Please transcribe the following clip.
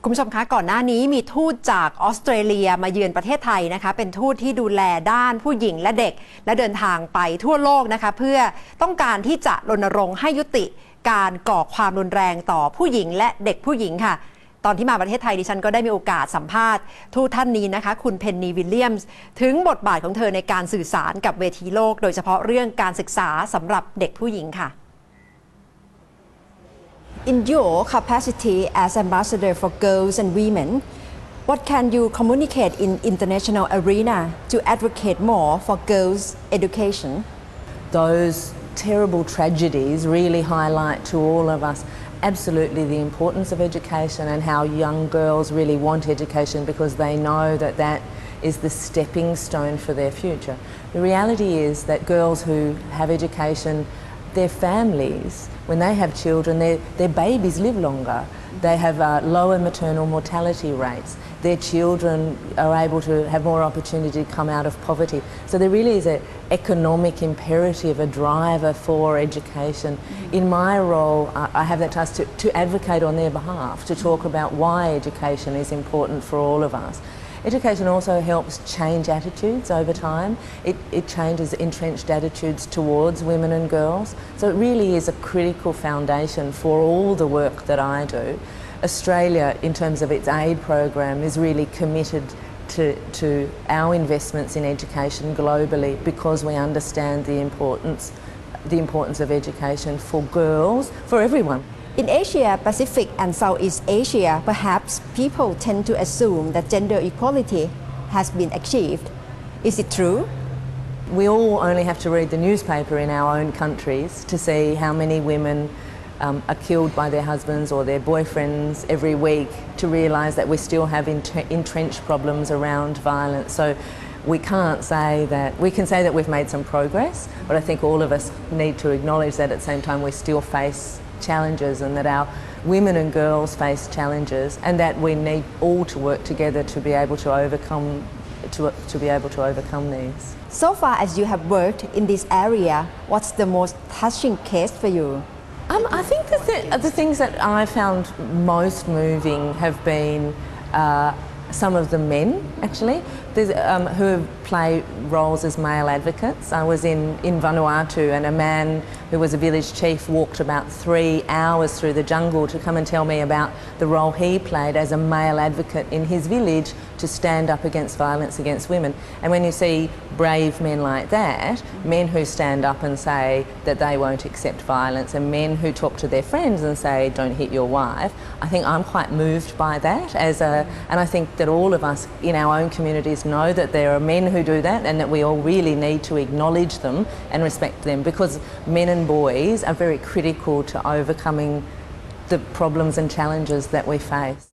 คุณผู้ชมคะก่อนหน้านี้มีทูตจากออสเตรเลียมาเยือนประเทศไทยนะคะเป็นทูตที่ดูแลด้านผู้หญิงและเด็กและเดินทางไปทั่วโลกนะคะเพื่อต้องการที่จะรณรงค์ให้ยุติการก่อความรุนแรงต่อผู้หญิงและเด็กผู้หญิงค่ะตอนที่มาประเทศไทยดิฉันก็ได้มีโอกาสสัมภาษณ์ทูตท่านนี้นะคะคุณเพนนีวิลเลียมส์ถึงบทบาทของเธอในการสื่อสารกับเวทีโลกโดยเฉพาะเรื่องการศึกษาสำหรับเด็กผู้หญิงค่ะIn your capacity as ambassador for girls and women, what can you communicate in international arena to advocate more for girls' education? Those terrible tragedies really highlight to all of us absolutely the importance of education and how young girls really want education because they know that that is the stepping stone for their future. The reality is that girls who have education, their families, when they have children, their babies live longer. They have lower maternal mortality rates. Their children are able to have more opportunity to come out of poverty. So there really is an economic imperative, a driver for education. In my role, I have that task to advocate on their behalf, to talk about why education is important for all of us. Education also helps change attitudes over time. It changes entrenched attitudes towards women and girls. So it really is a critical foundation for all the work that I do. Australia, in terms of its aid program, is really committed to our investments in education globally because we understand the importance of education for girls, for everyone. In Asia Pacific and Southeast Asia, perhaps people tend to assume that gender equality has been achieved. Is it true? We all only have to read the newspaper in our own countries to see how many women are killed by their husbands or their boyfriends every week to realise that we still have entrenched problems around violence. So we can't say that, we can say that we've made some progress, but I think all of us need to acknowledge that at the same time we still face challenges and that our women and girls face challenges and that we need all to work together to be able to overcome these. So far as you have worked in this area, what's the most touching case for you? I think the things that I found most moving have been some of the men, actually, who play roles as male advocates. I was in Vanuatu and a man who was a village chief walked about 3 hours through the jungle to come and tell me about the role he played as a male advocate in his village to stand up against violence against women. And when you see brave men like that, men who stand up and say that they won't accept violence and men who talk to their friends and say don't hit your wife, I think I'm quite moved by that and I think that all of us in our own communities know that there are men who do that and that we all really need to acknowledge them and respect them because men and boys are very critical to overcoming the problems and challenges that we face.